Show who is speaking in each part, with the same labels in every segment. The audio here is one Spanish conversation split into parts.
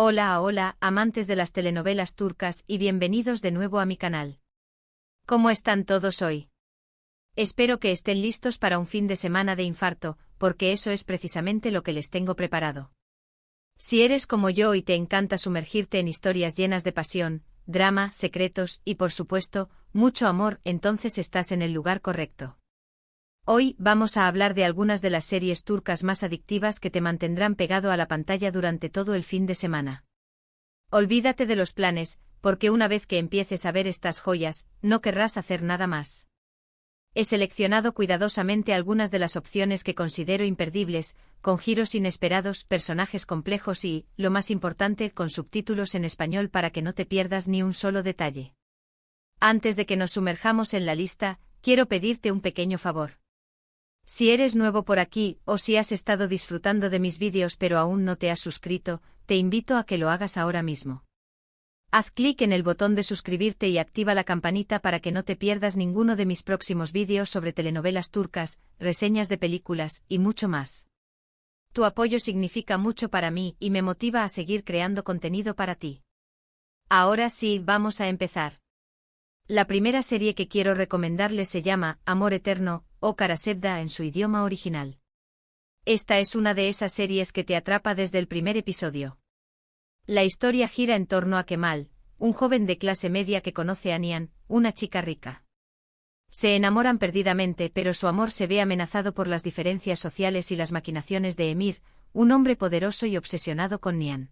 Speaker 1: Hola, hola, amantes de las telenovelas turcas y bienvenidos de nuevo a mi canal. ¿Cómo están todos hoy? Espero que estén listos para un fin de semana de infarto, porque eso es precisamente lo que les tengo preparado. Si eres como yo y te encanta sumergirte en historias llenas de pasión, drama, secretos y, por supuesto, mucho amor, entonces estás en el lugar correcto. Hoy vamos a hablar de algunas de las series turcas más adictivas que te mantendrán pegado a la pantalla durante todo el fin de semana. Olvídate de los planes, porque una vez que empieces a ver estas joyas, no querrás hacer nada más. He seleccionado cuidadosamente algunas de las opciones que considero imperdibles, con giros inesperados, personajes complejos y, lo más importante, con subtítulos en español para que no te pierdas ni un solo detalle. Antes de que nos sumerjamos en la lista, quiero pedirte un pequeño favor. Si eres nuevo por aquí, o si has estado disfrutando de mis vídeos pero aún no te has suscrito, te invito a que lo hagas ahora mismo. Haz clic en el botón de suscribirte y activa la campanita para que no te pierdas ninguno de mis próximos vídeos sobre telenovelas turcas, reseñas de películas, y mucho más. Tu apoyo significa mucho para mí y me motiva a seguir creando contenido para ti. Ahora sí, vamos a empezar. La primera serie que quiero recomendarles se llama Amor Eterno, o Kara Sevda en su idioma original. Esta es una de esas series que te atrapa desde el primer episodio. La historia gira en torno a Kemal, un joven de clase media que conoce a Nihan, una chica rica. Se enamoran perdidamente, pero su amor se ve amenazado por las diferencias sociales y las maquinaciones de Emir, un hombre poderoso y obsesionado con Nihan.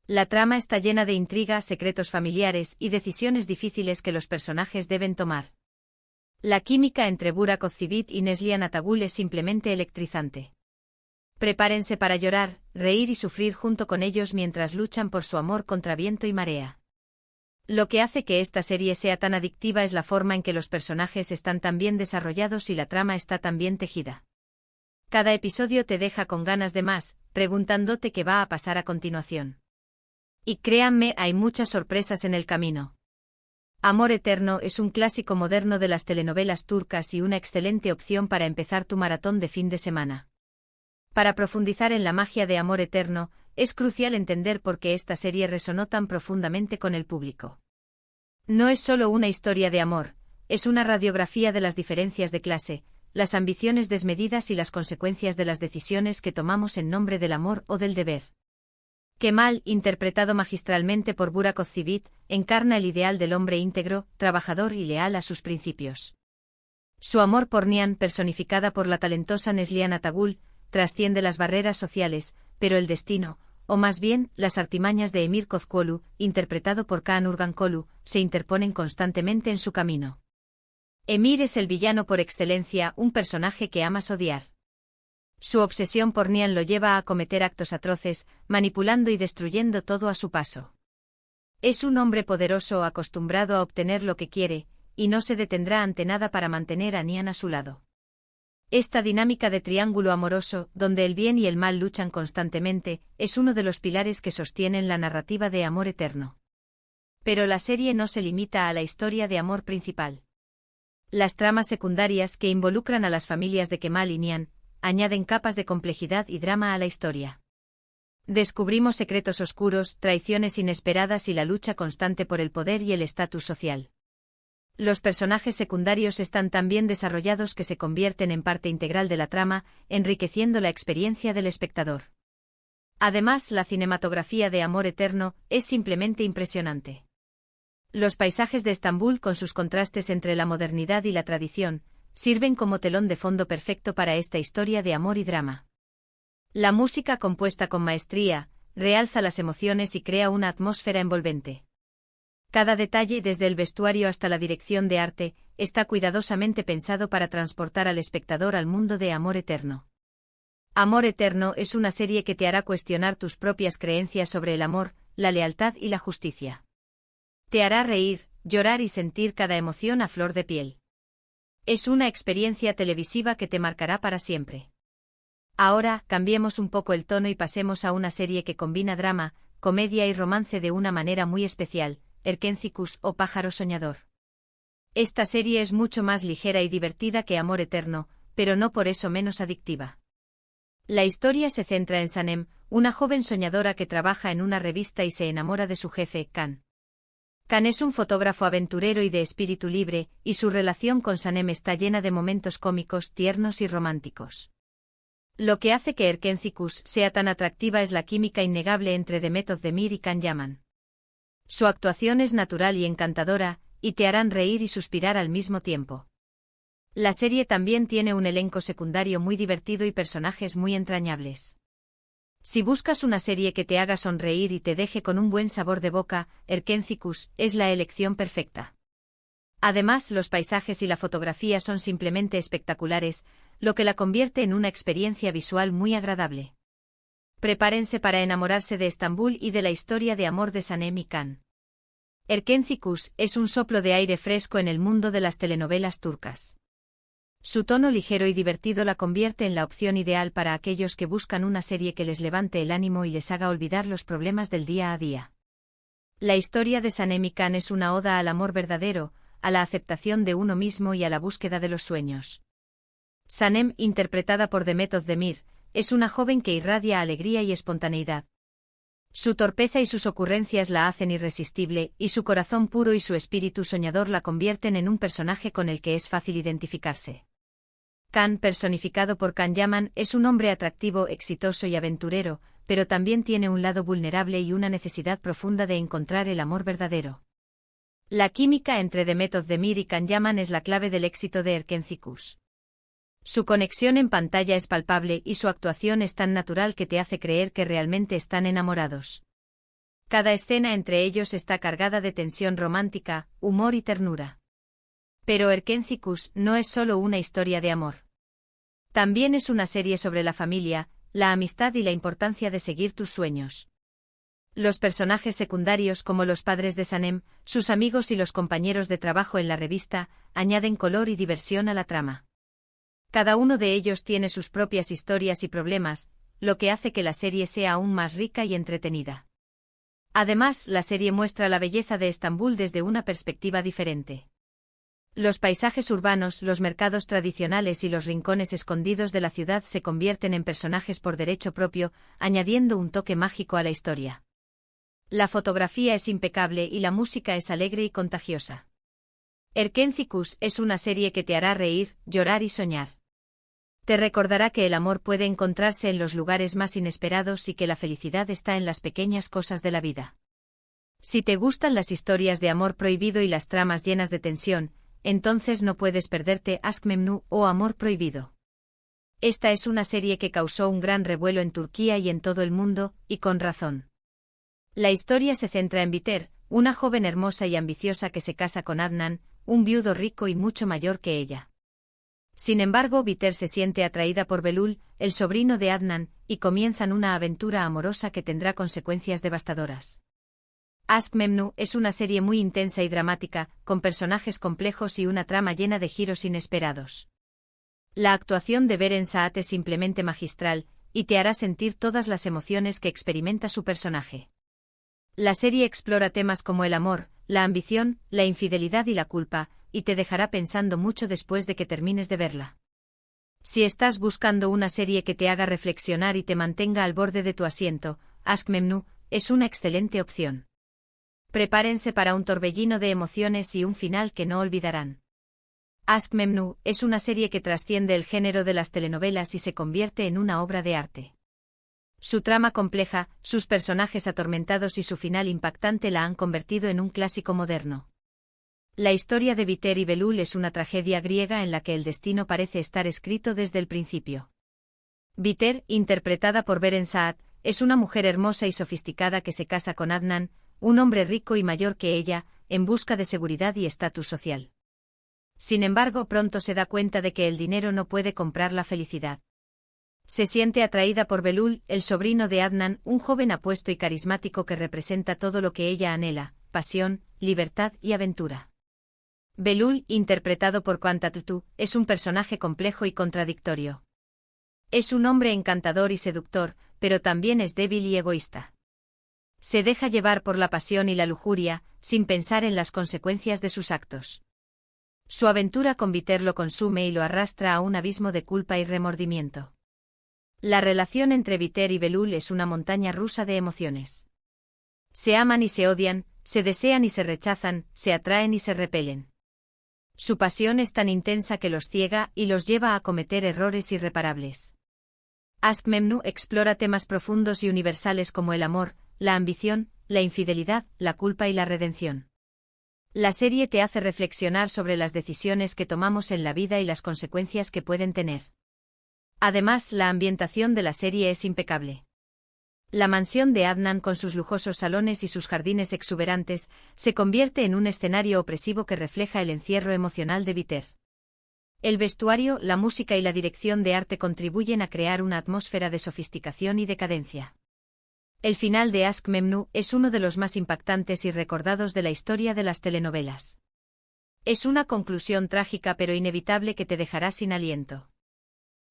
Speaker 1: La trama está llena de intriga, secretos familiares y decisiones difíciles que los personajes deben tomar. La química entre Burak Özçivit y Neslihan Atagül es simplemente electrizante. Prepárense para llorar, reír y sufrir junto con ellos mientras luchan por su amor contra viento y marea. Lo que hace que esta serie sea tan adictiva es la forma en que los personajes están tan bien desarrollados y la trama está tan bien tejida. Cada episodio te deja con ganas de más, preguntándote qué va a pasar a continuación. Y créanme, hay muchas sorpresas en el camino. Amor Eterno es un clásico moderno de las telenovelas turcas y una excelente opción para empezar tu maratón de fin de semana. Para profundizar en la magia de Amor Eterno, es crucial entender por qué esta serie resonó tan profundamente con el público. No es solo una historia de amor, es una radiografía de las diferencias de clase, las ambiciones desmedidas y las consecuencias de las decisiones que tomamos en nombre del amor o del deber. Kemal, interpretado magistralmente por Burak Özçivit, encarna el ideal del hombre íntegro, trabajador y leal a sus principios. Su amor por Nihan, personificada por la talentosa Neslihan Atagül, trasciende las barreras sociales, pero el destino, o más bien, las artimañas de Emir Kozkolu, interpretado por Kaan Urgankolu, se interponen constantemente en su camino. Emir es el villano por excelencia, un personaje que amas odiar. Su obsesión por Nihan lo lleva a cometer actos atroces, manipulando y destruyendo todo a su paso. Es un hombre poderoso acostumbrado a obtener lo que quiere, y no se detendrá ante nada para mantener a Nihan a su lado. Esta dinámica de triángulo amoroso, donde el bien y el mal luchan constantemente, es uno de los pilares que sostienen la narrativa de Amor Eterno. Pero la serie no se limita a la historia de amor principal. Las tramas secundarias que involucran a las familias de Kemal y Nihan añaden capas de complejidad y drama a la historia. Descubrimos secretos oscuros, traiciones inesperadas y la lucha constante por el poder y el estatus social. Los personajes secundarios están tan bien desarrollados que se convierten en parte integral de la trama, enriqueciendo la experiencia del espectador. Además, la cinematografía de Amor Eterno es simplemente impresionante. Los paisajes de Estambul, con sus contrastes entre la modernidad y la tradición, sirven como telón de fondo perfecto para esta historia de amor y drama. La música, compuesta con maestría, realza las emociones y crea una atmósfera envolvente. Cada detalle, desde el vestuario hasta la dirección de arte, está cuidadosamente pensado para transportar al espectador al mundo de Amor Eterno. Amor Eterno es una serie que te hará cuestionar tus propias creencias sobre el amor, la lealtad y la justicia. Te hará reír, llorar y sentir cada emoción a flor de piel. Es una experiencia televisiva que te marcará para siempre. Ahora, cambiemos un poco el tono y pasemos a una serie que combina drama, comedia y romance de una manera muy especial, Erkencikus o Pájaro Soñador. Esta serie es mucho más ligera y divertida que Amor Eterno, pero no por eso menos adictiva. La historia se centra en Sanem, una joven soñadora que trabaja en una revista y se enamora de su jefe, Kan. Kan es un fotógrafo aventurero y de espíritu libre, y su relación con Sanem está llena de momentos cómicos, tiernos y románticos. Lo que hace que Erkencikus sea tan atractiva es la química innegable entre Demet Özdemir y Can Yaman. Su actuación es natural y encantadora, y te harán reír y suspirar al mismo tiempo. La serie también tiene un elenco secundario muy divertido y personajes muy entrañables. Si buscas una serie que te haga sonreír y te deje con un buen sabor de boca, Erkencikus es la elección perfecta. Además, los paisajes y la fotografía son simplemente espectaculares, lo que la convierte en una experiencia visual muy agradable. Prepárense para enamorarse de Estambul y de la historia de amor de Sanem y Kan. Erkencikus es un soplo de aire fresco en el mundo de las telenovelas turcas. Su tono ligero y divertido la convierte en la opción ideal para aquellos que buscan una serie que les levante el ánimo y les haga olvidar los problemas del día a día. La historia de Sanem y Kan es una oda al amor verdadero, a la aceptación de uno mismo y a la búsqueda de los sueños. Sanem, interpretada por Demet Özdemir, es una joven que irradia alegría y espontaneidad. Su torpeza y sus ocurrencias la hacen irresistible, y su corazón puro y su espíritu soñador la convierten en un personaje con el que es fácil identificarse. Kan, personificado por Can Yaman, es un hombre atractivo, exitoso y aventurero, pero también tiene un lado vulnerable y una necesidad profunda de encontrar el amor verdadero. La química entre Demet Özdemir y Can Yaman es la clave del éxito de Erkencikus. Su conexión en pantalla es palpable y su actuación es tan natural que te hace creer que realmente están enamorados. Cada escena entre ellos está cargada de tensión romántica, humor y ternura. Pero Erkencikus no es solo una historia de amor. También es una serie sobre la familia, la amistad y la importancia de seguir tus sueños. Los personajes secundarios como los padres de Sanem, sus amigos y los compañeros de trabajo en la revista, añaden color y diversión a la trama. Cada uno de ellos tiene sus propias historias y problemas, lo que hace que la serie sea aún más rica y entretenida. Además, la serie muestra la belleza de Estambul desde una perspectiva diferente. Los paisajes urbanos, los mercados tradicionales y los rincones escondidos de la ciudad se convierten en personajes por derecho propio, añadiendo un toque mágico a la historia. La fotografía es impecable y la música es alegre y contagiosa. Erkencikus es una serie que te hará reír, llorar y soñar. Te recordará que el amor puede encontrarse en los lugares más inesperados y que la felicidad está en las pequeñas cosas de la vida. Si te gustan las historias de amor prohibido y las tramas llenas de tensión, entonces no puedes perderte Aşk Memnu o Amor Prohibido. Esta es una serie que causó un gran revuelo en Turquía y en todo el mundo, y con razón. La historia se centra en Biter, una joven hermosa y ambiciosa que se casa con Adnan, un viudo rico y mucho mayor que ella. Sin embargo, Biter se siente atraída por Belul, el sobrino de Adnan, y comienzan una aventura amorosa que tendrá consecuencias devastadoras. Aşk Memnu es una serie muy intensa y dramática, con personajes complejos y una trama llena de giros inesperados. La actuación de Beren Saat es simplemente magistral, y te hará sentir todas las emociones que experimenta su personaje. La serie explora temas como el amor, la ambición, la infidelidad y la culpa, y te dejará pensando mucho después de que termines de verla. Si estás buscando una serie que te haga reflexionar y te mantenga al borde de tu asiento, Aşk Memnu es una excelente opción. Prepárense para un torbellino de emociones y un final que no olvidarán. Aşk Memnu es una serie que trasciende el género de las telenovelas y se convierte en una obra de arte. Su trama compleja, sus personajes atormentados y su final impactante la han convertido en un clásico moderno. La historia de Biter y Belul es una tragedia griega en la que el destino parece estar escrito desde el principio. Biter, interpretada por Beren Saat, es una mujer hermosa y sofisticada que se casa con Adnan, un hombre rico y mayor que ella, en busca de seguridad y estatus social. Sin embargo, pronto se da cuenta de que el dinero no puede comprar la felicidad. Se siente atraída por Belul, el sobrino de Adnan, un joven apuesto y carismático que representa todo lo que ella anhela: pasión, libertad y aventura. Belul, interpretado por Can Tatlıtuğ, es un personaje complejo y contradictorio. Es un hombre encantador y seductor, pero también es débil y egoísta. Se deja llevar por la pasión y la lujuria, sin pensar en las consecuencias de sus actos. Su aventura con Biter lo consume y lo arrastra a un abismo de culpa y remordimiento. La relación entre Viter y Belul es una montaña rusa de emociones. Se aman y se odian, se desean y se rechazan, se atraen y se repelen. Su pasión es tan intensa que los ciega y los lleva a cometer errores irreparables. Ask Memnu explora temas profundos y universales como el amor, la ambición, la infidelidad, la culpa y la redención. La serie te hace reflexionar sobre las decisiones que tomamos en la vida y las consecuencias que pueden tener. Además, la ambientación de la serie es impecable. La mansión de Adnan con sus lujosos salones y sus jardines exuberantes se convierte en un escenario opresivo que refleja el encierro emocional de Viter. El vestuario, la música y la dirección de arte contribuyen a crear una atmósfera de sofisticación y decadencia. El final de Ask Memnu es uno de los más impactantes y recordados de la historia de las telenovelas. Es una conclusión trágica pero inevitable que te dejará sin aliento.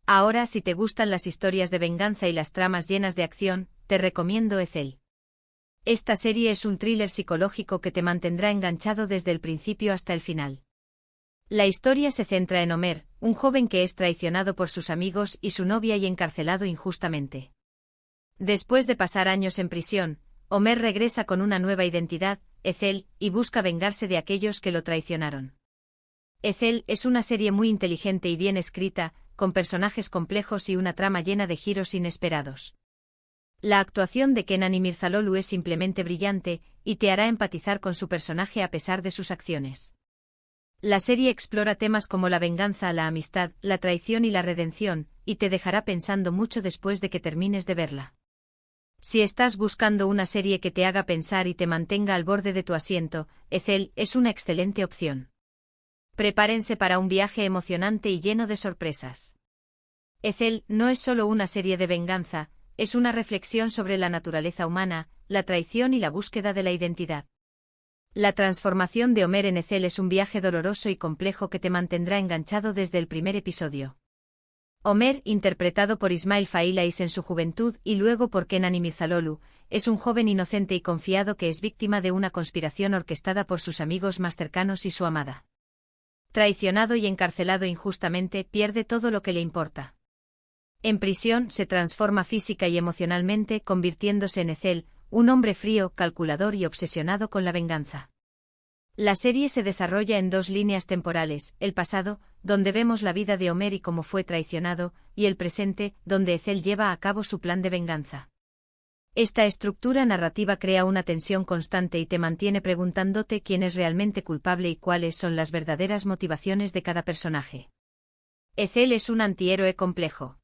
Speaker 1: Ahora, si te gustan las historias de venganza y las tramas llenas de acción, te recomiendo Ethel. Esta serie es un thriller psicológico que te mantendrá enganchado desde el principio hasta el final. La historia se centra en Homer, un joven que es traicionado por sus amigos y su novia y encarcelado injustamente. Después de pasar años en prisión, Homer regresa con una nueva identidad, Ethel, y busca vengarse de aquellos que lo traicionaron. Ethel es una serie muy inteligente y bien escrita, con personajes complejos y una trama llena de giros inesperados. La actuación de Kenan İmirzalıoğlu es simplemente brillante, y te hará empatizar con su personaje a pesar de sus acciones. La serie explora temas como la venganza, la amistad, la traición y la redención, y te dejará pensando mucho después de que termines de verla. Si estás buscando una serie que te haga pensar y te mantenga al borde de tu asiento, Ethel es una excelente opción. Prepárense para un viaje emocionante y lleno de sorpresas. Ethel no es solo una serie de venganza, es una reflexión sobre la naturaleza humana, la traición y la búsqueda de la identidad. La transformación de Homer en Ethel es un viaje doloroso y complejo que te mantendrá enganchado desde el primer episodio. Homer, interpretado por Ismail Failais en su juventud y luego por Kenan İmirzalıoğlu, es un joven inocente y confiado que es víctima de una conspiración orquestada por sus amigos más cercanos y su amada. Traicionado y encarcelado injustamente, pierde todo lo que le importa. En prisión, se transforma física y emocionalmente, convirtiéndose en Ethel, un hombre frío, calculador y obsesionado con la venganza. La serie se desarrolla en dos líneas temporales, el pasado, donde vemos la vida de Homer y cómo fue traicionado, y el presente, donde Ethel lleva a cabo su plan de venganza. Esta estructura narrativa crea una tensión constante y te mantiene preguntándote quién es realmente culpable y cuáles son las verdaderas motivaciones de cada personaje. Ethel es un antihéroe complejo.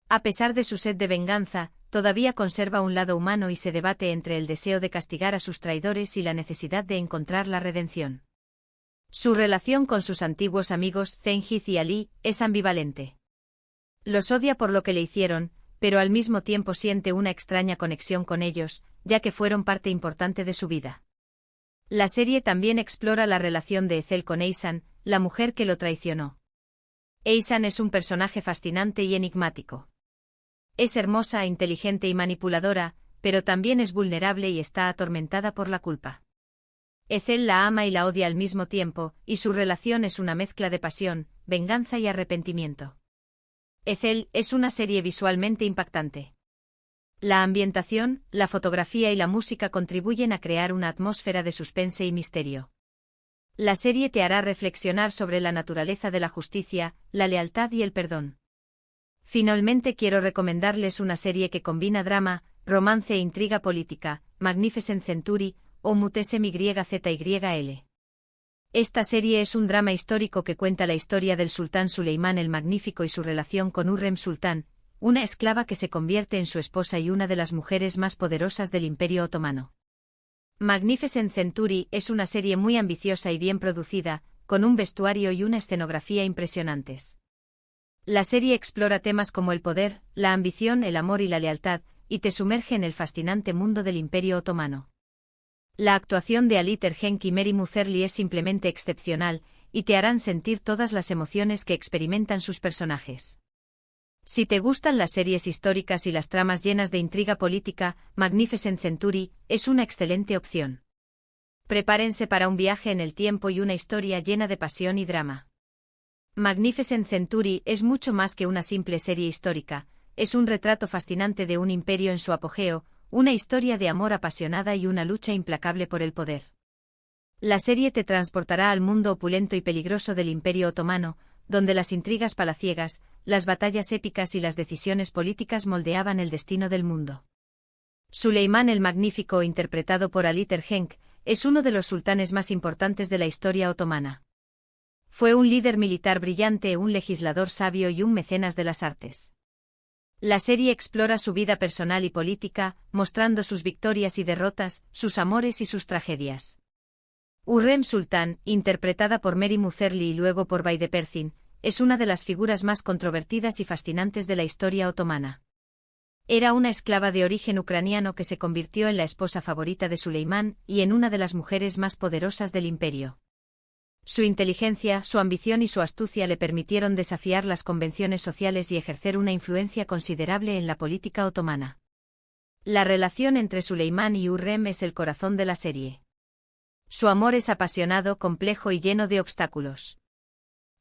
Speaker 1: A pesar de su sed de venganza, todavía conserva un lado humano y se debate entre el deseo de castigar a sus traidores y la necesidad de encontrar la redención. Su relación con sus antiguos amigos Cengiz y Ali es ambivalente. Los odia por lo que le hicieron, pero al mismo tiempo siente una extraña conexión con ellos, ya que fueron parte importante de su vida. La serie también explora la relación de Ethel con Eysan, la mujer que lo traicionó. Eysan es un personaje fascinante y enigmático. Es hermosa, inteligente y manipuladora, pero también es vulnerable y está atormentada por la culpa. Ethel la ama y la odia al mismo tiempo, y su relación es una mezcla de pasión, venganza y arrepentimiento. Ethel es una serie visualmente impactante. La ambientación, la fotografía y la música contribuyen a crear una atmósfera de suspense y misterio. La serie te hará reflexionar sobre la naturaleza de la justicia, la lealtad y el perdón. Finalmente quiero recomendarles una serie que combina drama, romance e intriga política, Magnificent Century, o Mutesem YZYL. Esta serie es un drama histórico que cuenta la historia del sultán Suleimán el Magnífico y su relación con Hürrem Sultán, una esclava que se convierte en su esposa y una de las mujeres más poderosas del Imperio Otomano. Magnificent Century es una serie muy ambiciosa y bien producida, con un vestuario y una escenografía impresionantes. La serie explora temas como el poder, la ambición, el amor y la lealtad, y te sumerge en el fascinante mundo del Imperio Otomano. La actuación de Ali Tergenk y Mary Muzerli es simplemente excepcional, y te harán sentir todas las emociones que experimentan sus personajes. Si te gustan las series históricas y las tramas llenas de intriga política, Magnificent Century es una excelente opción. Prepárense para un viaje en el tiempo y una historia llena de pasión y drama. Magnificent Century es mucho más que una simple serie histórica, es un retrato fascinante de un imperio en su apogeo, una historia de amor apasionada y una lucha implacable por el poder. La serie te transportará al mundo opulento y peligroso del Imperio Otomano, donde las intrigas palaciegas, las batallas épicas y las decisiones políticas moldeaban el destino del mundo. Suleimán el Magnífico, interpretado por Ali Tergenk, es uno de los sultanes más importantes de la historia otomana. Fue un líder militar brillante, un legislador sabio y un mecenas de las artes. La serie explora su vida personal y política, mostrando sus victorias y derrotas, sus amores y sus tragedias. Hürrem Sultan, interpretada por Mary Muzerli y luego por Vahide Persin, es una de las figuras más controvertidas y fascinantes de la historia otomana. Era una esclava de origen ucraniano que se convirtió en la esposa favorita de Suleimán y en una de las mujeres más poderosas del imperio. Su inteligencia, su ambición y su astucia le permitieron desafiar las convenciones sociales y ejercer una influencia considerable en la política otomana. La relación entre Suleimán y Hürrem es el corazón de la serie. Su amor es apasionado, complejo y lleno de obstáculos.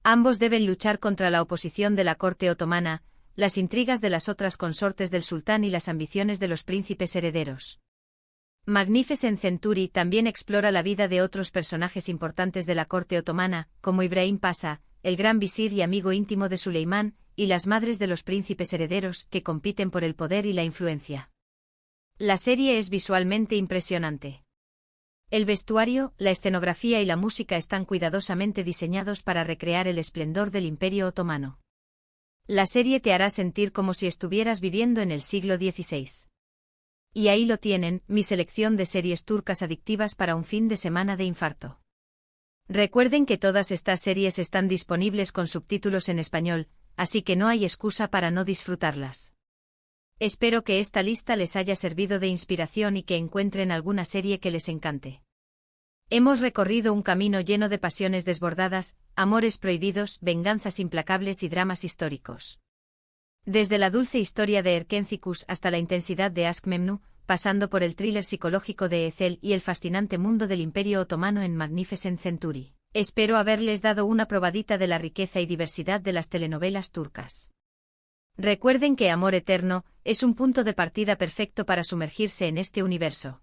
Speaker 1: Ambos deben luchar contra la oposición de la corte otomana, las intrigas de las otras consortes del sultán y las ambiciones de los príncipes herederos. Magnificent Century también explora la vida de otros personajes importantes de la corte otomana, como Ibrahim Pasha, el gran visir y amigo íntimo de Suleimán, y las madres de los príncipes herederos que compiten por el poder y la influencia. La serie es visualmente impresionante. El vestuario, la escenografía y la música están cuidadosamente diseñados para recrear el esplendor del Imperio Otomano. La serie te hará sentir como si estuvieras viviendo en el siglo XVI. Y ahí lo tienen, mi selección de series turcas adictivas para un fin de semana de infarto. Recuerden que todas estas series están disponibles con subtítulos en español, así que no hay excusa para no disfrutarlas. Espero que esta lista les haya servido de inspiración y que encuentren alguna serie que les encante. Hemos recorrido un camino lleno de pasiones desbordadas, amores prohibidos, venganzas implacables y dramas históricos. Desde la dulce historia de Erkencikus hasta la intensidad de Aşk Memnu, pasando por el thriller psicológico de Ezel y el fascinante mundo del Imperio Otomano en Magnificent Century. Espero haberles dado una probadita de la riqueza y diversidad de las telenovelas turcas. Recuerden que Amor Eterno es un punto de partida perfecto para sumergirse en este universo.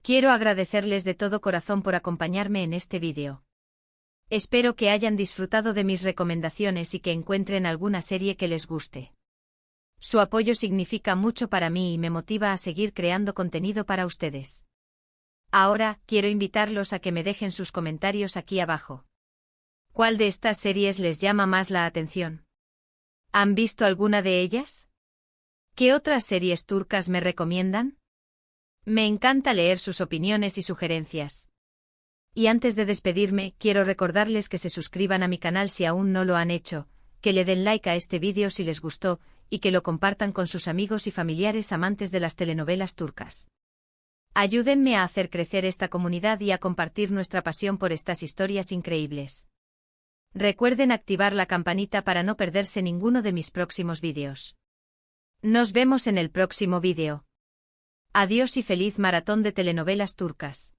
Speaker 1: Quiero agradecerles de todo corazón por acompañarme en este vídeo. Espero que hayan disfrutado de mis recomendaciones y que encuentren alguna serie que les guste. Su apoyo significa mucho para mí y me motiva a seguir creando contenido para ustedes. Ahora, quiero invitarlos a que me dejen sus comentarios aquí abajo. ¿Cuál de estas series les llama más la atención? ¿Han visto alguna de ellas? ¿Qué otras series turcas me recomiendan? Me encanta leer sus opiniones y sugerencias. Y antes de despedirme, quiero recordarles que se suscriban a mi canal si aún no lo han hecho, que le den like a este vídeo si les gustó, y que lo compartan con sus amigos y familiares amantes de las telenovelas turcas. Ayúdenme a hacer crecer esta comunidad y a compartir nuestra pasión por estas historias increíbles. Recuerden activar la campanita para no perderse ninguno de mis próximos vídeos. Nos vemos en el próximo vídeo. Adiós y feliz maratón de telenovelas turcas.